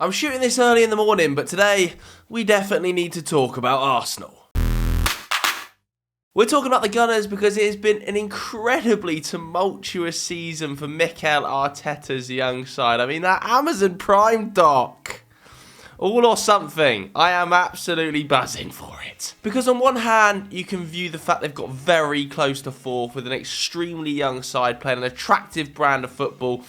I'm shooting this early in the morning, but today we definitely need to talk about Arsenal. We're talking about the Gunners because it has been an incredibly tumultuous season for Mikel Arteta's young side. I mean, that Amazon Prime doc, all or something. I am absolutely buzzing for it. Because on one hand, you can view the fact they've got very close to fourth with an extremely young side playing an attractive brand of football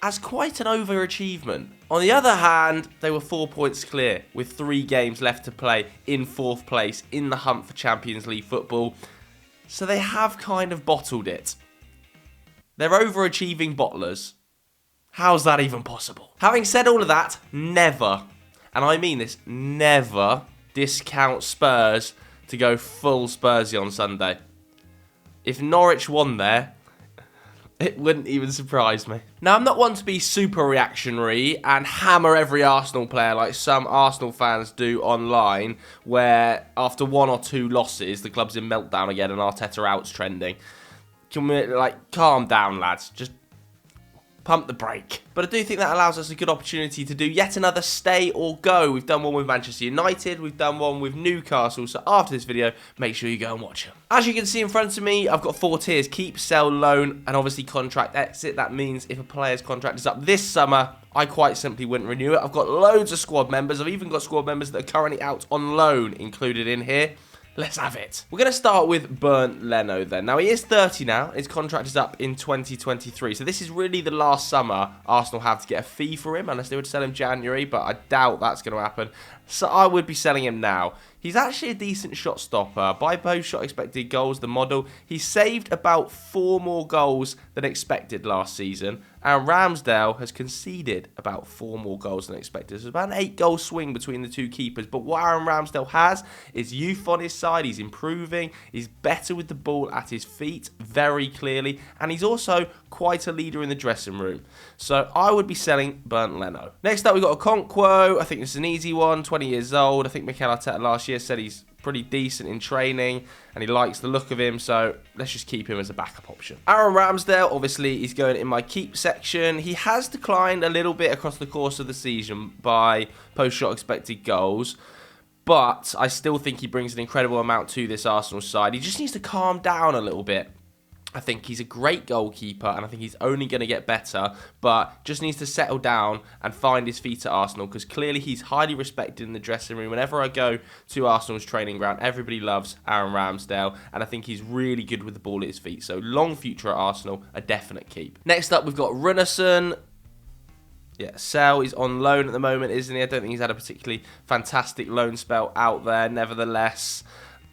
as quite an overachievement. On the other hand, they were 4 points clear with 3 games left to play in 4th place in the hunt for Champions League football. So they have kind of bottled it. They're overachieving bottlers. How's that even possible? Having said all of that, never, and I mean this, never discount Spurs to go full Spursy on Sunday. If Norwich won there, it wouldn't even surprise me. Now, I'm not one to be super reactionary and hammer every Arsenal player like some Arsenal fans do online, where after 1 or 2 losses, the club's in meltdown again and Arteta out's trending. Can we, calm down, lads. Just pump the brake. But I do think that allows us a good opportunity to do yet another stay or go. We've done one with Manchester United, we've done one with Newcastle, so after this video, make sure you go and watch them. As you can see in front of me, I've got 4 tiers: keep, sell, loan, and obviously contract exit. That means if a player's contract is up this summer, I quite simply wouldn't renew it. I've got loads of squad members. I've even got squad members that are currently out on loan included in here. Let's have it. We're going to start with Bernd Leno then. Now, he is 30 now. His contract is up in 2023. So this is really the last summer Arsenal have to get a fee for him, unless they would sell him January, but I doubt that's going to happen. So I would be selling him now. He's actually a decent shot stopper. By both shot expected goals, the model, he saved about 4 more goals than expected last season. And Ramsdale has conceded about 4 more goals than expected. So it's about an 8-goal swing between the 2 keepers. But what Aaron Ramsdale has is youth on his side. He's improving. He's better with the ball at his feet, very clearly. And he's also quite a leader in the dressing room. So I would be selling Bernd Leno. Next up, we've got Okonkwo. I think this is an easy one, 20 years old. I think Mikel Arteta last year said he's pretty decent in training and he likes the look of him, so let's just keep him as a backup option. Aaron Ramsdale, obviously, he's going in my keep section. He has declined a little bit across the course of the season by post-shot expected goals, but I still think he brings an incredible amount to this Arsenal side. He just needs to calm down a little bit. I think he's a great goalkeeper and I think he's only going to get better, but just needs to settle down and find his feet at Arsenal, because clearly he's highly respected in the dressing room. Whenever I go to Arsenal's training ground, everybody loves Aaron Ramsdale and I think he's really good with the ball at his feet. So long future at Arsenal, a definite keep. Next up, we've got Runarsson. Yeah, Sell is on loan at the moment, isn't he? I don't think he's had a particularly fantastic loan spell out there. Nevertheless,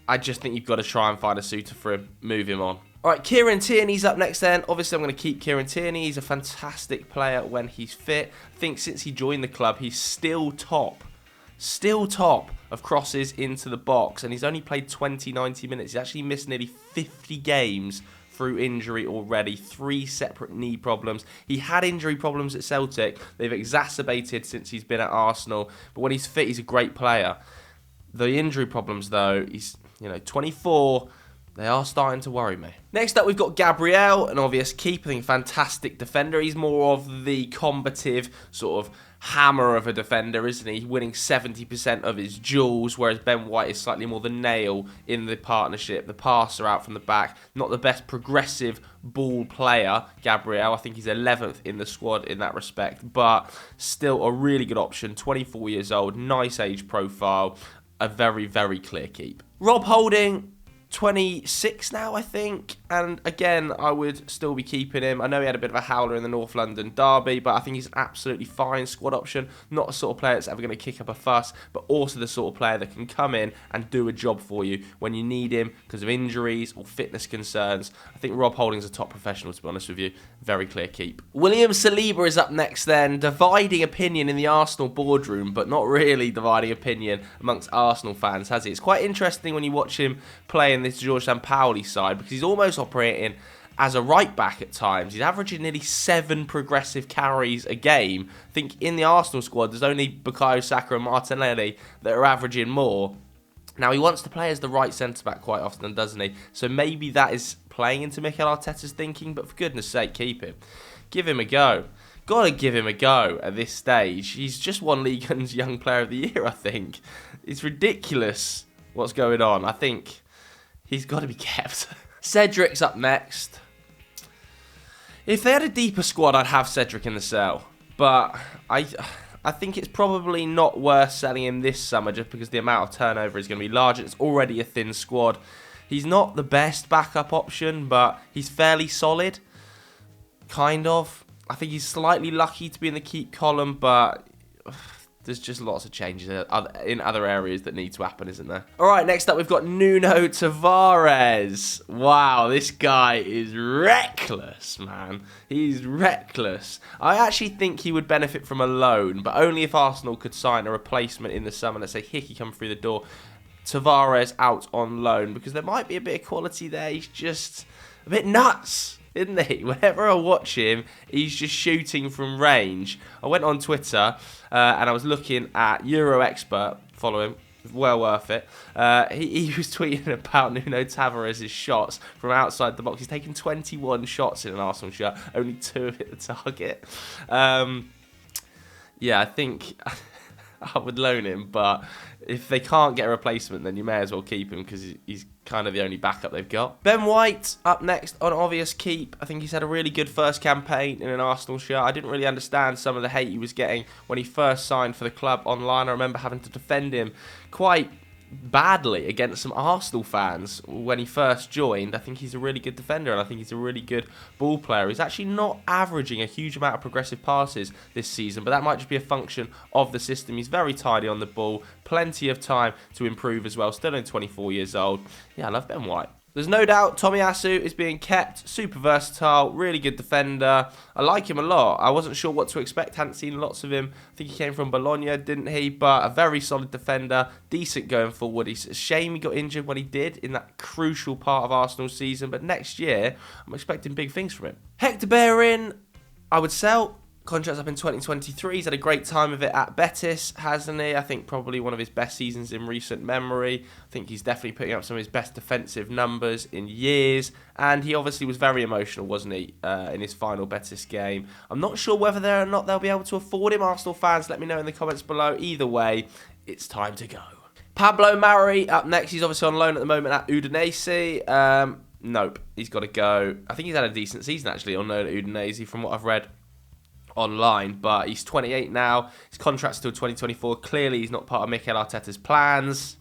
I just think you've got to try and find a suitor for him. Move him on. All right, Kieran Tierney's up next then. Obviously, I'm going to keep Kieran Tierney. He's a fantastic player when he's fit. I think since he joined the club, he's still top of crosses into the box. And he's only played 90 minutes. He's actually missed nearly 50 games through injury already. 3 separate knee problems. He had injury problems at Celtic. They've exacerbated since he's been at Arsenal. But when he's fit, he's a great player. The injury problems, though, he's 24. They are starting to worry me. Next up, we've got Gabriel, an obvious keep. I think fantastic defender. He's more of the combative sort of hammer of a defender, isn't he? Winning 70% of his duels, whereas Ben White is slightly more the nail in the partnership. The passer out from the back. Not the best progressive ball player, Gabriel. I think he's 11th in the squad in that respect, but still a really good option. 24 years old, nice age profile. A very, very clear keep. Rob Holding, 26 now, I think, and again, I would still be keeping him. I know he had a bit of a howler in the North London derby, but I think he's an absolutely fine squad option. Not a sort of player that's ever going to kick up a fuss, but also the sort of player that can come in and do a job for you when you need him because of injuries or fitness concerns. I think Rob Holding's a top professional, to be honest with you. Very clear keep. William Saliba is up next then. Dividing opinion in the Arsenal boardroom, but not really dividing opinion amongst Arsenal fans, has he? It's quite interesting when you watch him play in this George Sampaoli side, because he's almost operating as a right back at times. He's averaging nearly 7 progressive carries a game. I think in the Arsenal squad there's only Bukayo Saka and Martinelli that are averaging more. Now, he wants to play as the right centre-back quite often, doesn't he? So maybe that is playing into Mikel Arteta's thinking, but for goodness sake, keep him. Give him a go. got to give him a go at this stage. He's just won Ligue 1's Young Player of the Year, I think. It's ridiculous what's going on. I think he's got to be kept. Cedric's up next. If they had a deeper squad, I'd have Cedric in the sale. But I think it's probably not worth selling him this summer just because the amount of turnover is going to be large. It's already a thin squad. He's not the best backup option, but he's fairly solid. Kind of. I think he's slightly lucky to be in the keep column, but there's just lots of changes in other areas that need to happen, isn't there? All right, next up we've got Nuno Tavares. Wow, this guy is reckless, man. He's reckless. I actually think he would benefit from a loan, but only if Arsenal could sign a replacement in the summer. Let's say Hickey come through the door, Tavares out on loan, because there might be a bit of quality there. He's just a bit nuts, isn't he? Whenever I watch him, he's just shooting from range. I went on Twitter and I was looking at Euro Expert. Follow him. Well worth it. He was tweeting about Nuno Tavares' shots from outside the box. He's taken 21 shots in an Arsenal shirt. Only 2 have hit the target. Yeah, I think I would loan him, but if they can't get a replacement, then you may as well keep him because he's kind of the only backup they've got. Ben White up next on obvious keep. I think he's had a really good first campaign in an Arsenal shirt. I didn't really understand some of the hate he was getting when he first signed for the club online. I remember having to defend him quite badly against some Arsenal fans when he first joined. I think he's a really good defender and I think he's a really good ball player. He's actually not averaging a huge amount of progressive passes this season, but that might just be a function of the system. He's very tidy on the ball, plenty of time to improve as well, still only 24 years old. Yeah, I love Ben White. There's no doubt Tomiyasu is being kept. Super versatile, really good defender. I like him a lot. I wasn't sure what to expect. Hadn't seen lots of him. I think he came from Bologna, didn't he? But a very solid defender. Decent going forward. It's a shame he got injured when he did in that crucial part of Arsenal's season. But next year, I'm expecting big things from him. Hector Bellerin, I would sell. Contract's up in 2023. He's had a great time of it at Betis, hasn't he? I think probably one of his best seasons in recent memory. I think he's definitely putting up some of his best defensive numbers in years. And he obviously was very emotional, wasn't he, in his final Betis game. I'm not sure whether or not they'll be able to afford him. Arsenal fans, let me know in the comments below. Either way, it's time to go. Pablo Mari up next. He's obviously on loan at the moment at Udinese. Nope, he's got to go. I think he's had a decent season, actually, on loan at Udinese, from what I've read online, but he's 28 now. His contract's till 2024. Clearly, he's not part of Mikel Arteta's plans.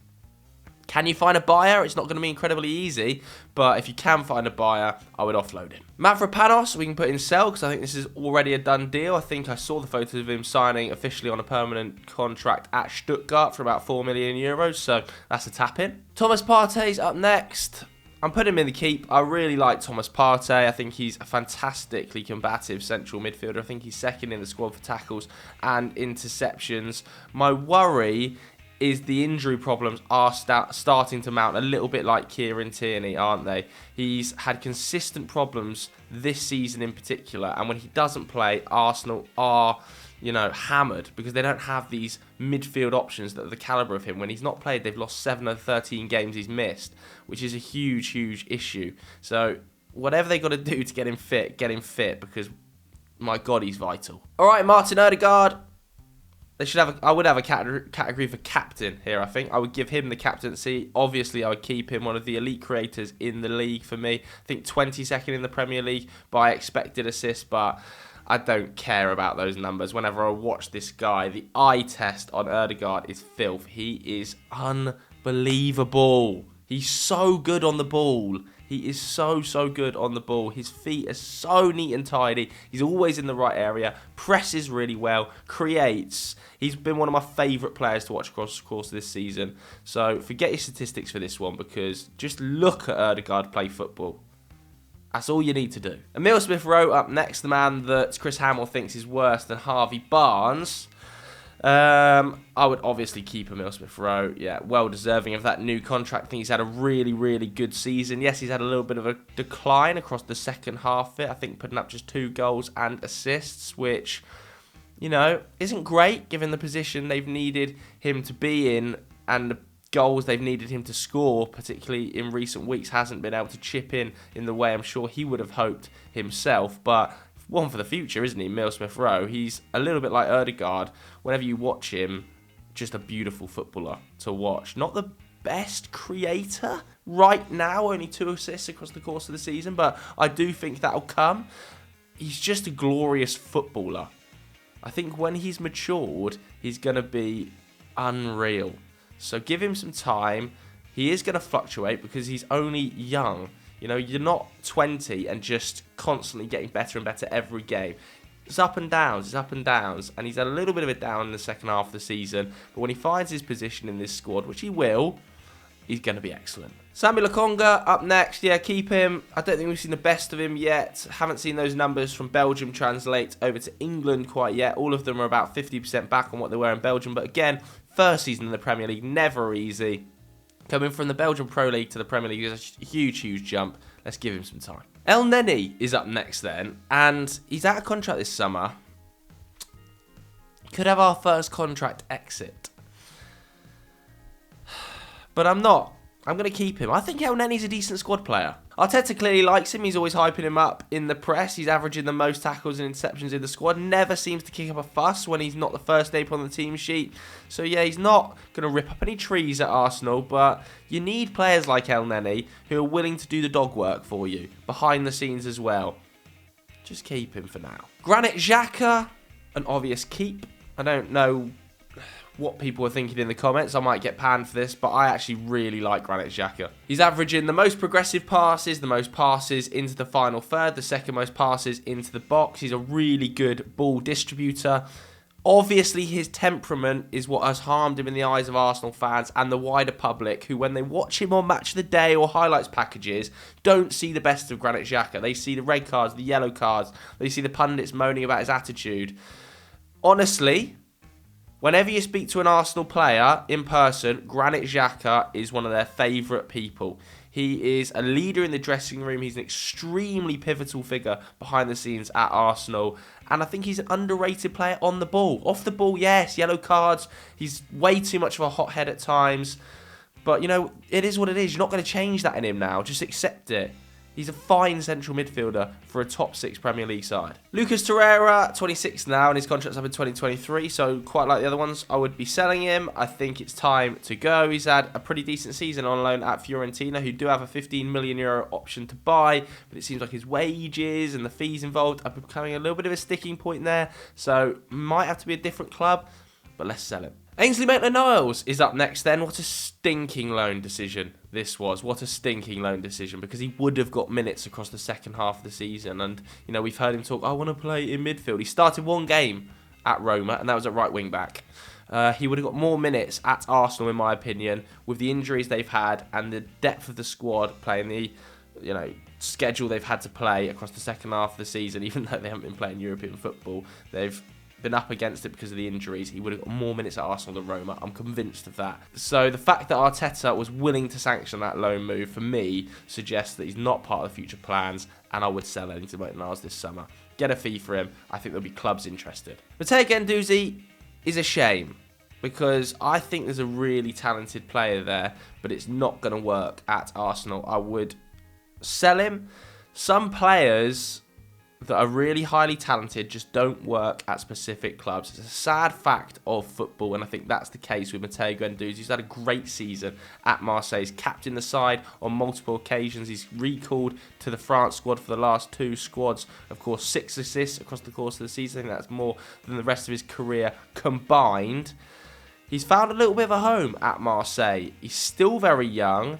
Can you find a buyer? It's not going to be incredibly easy, but if you can find a buyer, I would offload him. Mavropanos, we can put in sell because I think this is already a done deal. I think I saw the photos of him signing officially on a permanent contract at Stuttgart for about 4 million euros, so that's a tap in. Thomas Partey's up next. I'm putting him in the keep. I really like Thomas Partey. I think he's a fantastically combative central midfielder. I think he's second in the squad for tackles and interceptions. My worry is the injury problems are starting to mount a little bit like Kieran Tierney, aren't they? He's had consistent problems this season in particular, and when he doesn't play, Arsenal are, hammered because they don't have these midfield options that are the calibre of him. When he's not played, they've lost 7 of the 13 games he's missed, which is a huge, huge issue. So whatever they got to do to get him fit because, my God, he's vital. All right, Martin Odegaard. I would have a category for captain here, I think. I would give him the captaincy. Obviously, I would keep him one of the elite creators in the league for me. I think 22nd in the Premier League by expected assists, but I don't care about those numbers. Whenever I watch this guy, the eye test on Odegaard is filth. He is unbelievable. He's so good on the ball. He is so, so good on the ball. His feet are so neat and tidy. He's always in the right area. Presses really well. Creates. He's been one of my favourite players to watch across the course of this season. So forget your statistics for this one because just look at Odegaard play football. That's all you need to do. Emile Smith-Rowe up next, the man that Chris Hamill thinks is worse than Harvey Barnes. I would obviously keep Emile Smith-Rowe. Yeah, well deserving of that new contract. I think he's had a really, really good season. Yes, he's had a little bit of a decline across the second half of it. I think putting up just 2 goals and assists, which, isn't great given the position they've needed him to be in and the goals they've needed him to score, particularly in recent weeks. Hasn't been able to chip in the way I'm sure he would have hoped himself. But one for the future, isn't he? Emile Smith-Rowe. He's a little bit like Ødegaard. Whenever you watch him, just a beautiful footballer to watch. Not the best creator right now, only 2 assists across the course of the season, but I do think that'll come. He's just a glorious footballer. I think when he's matured, he's going to be unreal. So give him some time. He is going to fluctuate because he's only young. You know, you're not 20 and just constantly getting better and better every game. It's up and downs, and he's had a little bit of a down in the second half of the season. But when he finds his position in this squad, which he will, he's going to be excellent. Sammy Lokonga up next. Yeah, keep him. I don't think we've seen the best of him yet. Haven't seen those numbers from Belgium translate over to England quite yet. All of them are about 50% back on what they were in Belgium. But again, first season in the Premier League, never easy. Coming from the Belgian Pro League to the Premier League is a huge, huge jump. Let's give him some time. El Neni is up next then, and he's out of contract this summer. Could have our first contract exit. But I'm not. I'm going to keep him. I think El Neni's a decent squad player. Arteta clearly likes him. He's always hyping him up in the press. He's averaging the most tackles and interceptions in the squad. Never seems to kick up a fuss when he's not the first name on the team sheet. So yeah, he's not going to rip up any trees at Arsenal, but you need players like El Neni who are willing to do the dog work for you, behind the scenes as well. Just keep him for now. Granit Xhaka, an obvious keep. I don't know what people are thinking in the comments. I might get panned for this, but I actually really like Granit Xhaka. He's averaging the most progressive passes, the most passes into the final third, the second most passes into the box. He's a really good ball distributor. Obviously, his temperament is what has harmed him in the eyes of Arsenal fans and the wider public, who, when they watch him on Match of the Day or highlights packages, don't see the best of Granit Xhaka. They see the red cards, the yellow cards. They see the pundits moaning about his attitude. Honestly, whenever you speak to an Arsenal player in person, Granit Xhaka is one of their favourite people. He is a leader in the dressing room. He's an extremely pivotal figure behind the scenes at Arsenal. And I think he's an underrated player on the ball. Off the ball, yes, yellow cards. He's way too much of a hothead at times. But, you know, it is what it is. You're not going to change that in him now. Just accept it. He's a fine central midfielder for a top 6 Premier League side. Lucas Torreira, 26 now, and his contract's up in 2023, so quite like the other ones, I would be selling him. I think it's time to go. He's had a pretty decent season on loan at Fiorentina, who do have a €15 million option to buy, but it seems like his wages and the fees involved are becoming a little bit of a sticking point there, so might have to be a different club, but let's sell him. Ainsley Maitland-Niles is up next then. What a stinking loan decision this was. What a stinking loan decision, because he would have got minutes across the second half of the season. And, you know, we've heard him talk, I want to play in midfield. He started one game at Roma, and that was at right wing back. He would have got more minutes at Arsenal, in my opinion, with the injuries they've had and the depth of the squad playing the, you know, schedule they've had to play across the second half of the season. Even though they haven't been playing European football, they've been up against it because of the injuries. He would have got more minutes at Arsenal than Roma. I'm convinced of that. So the fact that Arteta was willing to sanction that loan move, for me, suggests that he's not part of the future plans, and I would sell Ainsley Maitland-Niles this summer. Get a fee for him. I think there'll be clubs interested. Matteo Guendouzi is a shame, because I think there's a really talented player there, but it's not going to work at Arsenal. I would sell him. Some players that are really highly talented just don't work at specific clubs. It's a sad fact of football, and I think that's the case with Matteo Guendouzi. He's had a great season at Marseille. He's captained the side on multiple occasions. He's recalled to the France squad for the last 2 squads. Of course, 6 assists across the course of the season. I think that's more than the rest of his career combined. He's found a little bit of a home at Marseille. He's still very young,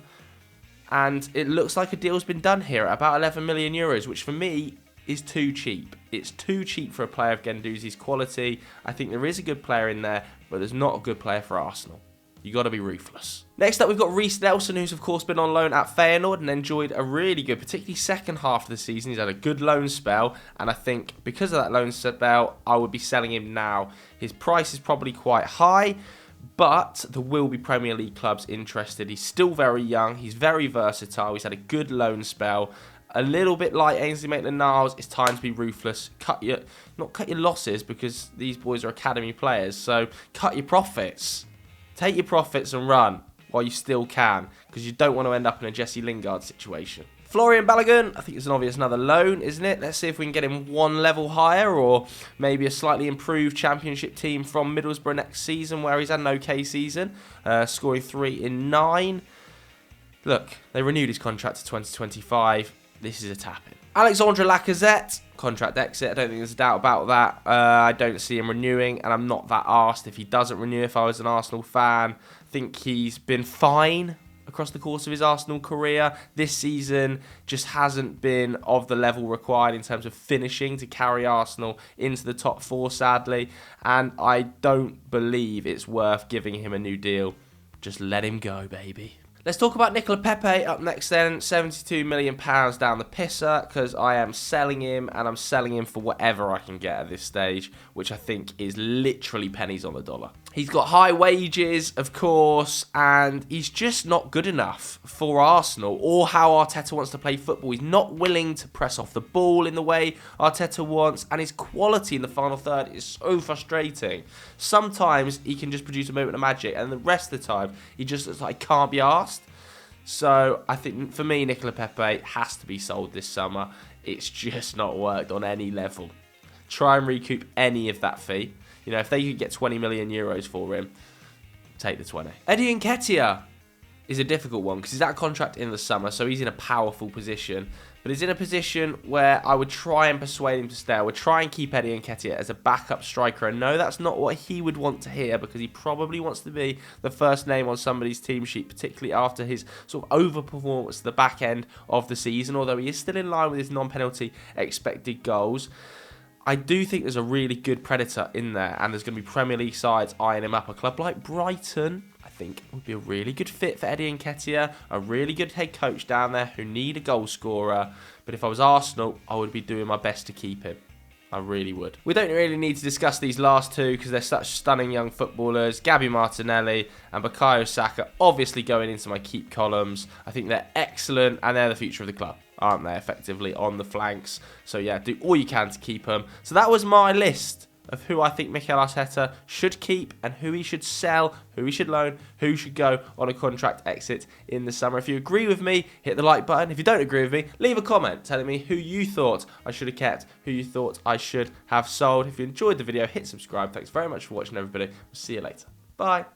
and it looks like a deal's been done here at about €11 million, which for me is too cheap. It's too cheap for a player of Guendouzi's quality. I think there is a good player in there, but there's not a good player for Arsenal. You got to be ruthless. Next up, we've got Reiss Nelson, who's of course been on loan at Feyenoord and enjoyed a really good, particularly second half of the season. He's had a good loan spell, and I think because of that loan spell, I would be selling him now. His price is probably quite high, but there will be Premier League clubs interested. He's still very young. He's very versatile. He's had a good loan spell. A little bit like Ainsley Maitland-Niles, it's time to be ruthless. Not cut your losses, because these boys are academy players. So cut your profits. Take your profits and run while you still can, because you don't want to end up in a Jesse Lingard situation. Florian Balogun, I think it's an obvious another loan, isn't it? Let's see if we can get him one level higher, or maybe a slightly improved Championship team from Middlesbrough next season, where he's had an okay season, scoring 3 in 9. Look, they renewed his contract to 2025. This is a tap-in. Alexandre Lacazette, contract exit. I don't think there's a doubt about that. I don't see him renewing, and I'm not that arsed if he doesn't renew. If I was an Arsenal fan, I think he's been fine across the course of his Arsenal career. This season just hasn't been of the level required in terms of finishing to carry Arsenal into the top 4, sadly. And I don't believe it's worth giving him a new deal. Just let him go, baby. Let's talk about Nicolas Pepe up next then. £72 million down the pisser, because I am selling him, and I'm selling him for whatever I can get at this stage, which I think is literally pennies on the dollar. He's got high wages, of course, and he's just not good enough for Arsenal or how Arteta wants to play football. He's not willing to press off the ball in the way Arteta wants, and his quality in the final third is so frustrating. Sometimes he can just produce a moment of magic, and the rest of the time he just looks like he can't be arsed. So I think for me, Nicolas Pepe has to be sold this summer. It's just not worked on any level. Try and recoup any of that fee. You know, if they could get 20 million euros for him, take the 20. Eddie Nketiah is a difficult one because he's out of contract in the summer, so he's in a powerful position. But he's in a position where I would try and persuade him to stay. I would try and keep Eddie Nketiah as a backup striker. And no, that's not what he would want to hear, because he probably wants to be the first name on somebody's team sheet, particularly after his sort of overperformance at the back end of the season, although he is still in line with his non-penalty expected goals. I do think there's a really good predator in there, and there's going to be Premier League sides eyeing him up. A club like Brighton, I think, would be a really good fit for Eddie Nketiah, a really good head coach down there who need a goal scorer. But if I was Arsenal, I would be doing my best to keep him. I really would. We don't really need to discuss these last two because they're such stunning young footballers. Gabby Martinelli and Bukayo Saka obviously going into my keep columns. I think they're excellent, and they're the future of the club, aren't they, effectively, on the flanks. So yeah, do all you can to keep them. So that was my list of who I think Mikel Arteta should keep and who he should sell, who he should loan, who should go on a contract exit in the summer. If you agree with me, hit the like button. If you don't agree with me, leave a comment telling me who you thought I should have kept, who you thought I should have sold. If you enjoyed the video, hit subscribe. Thanks very much for watching, everybody. We'll see you later. Bye.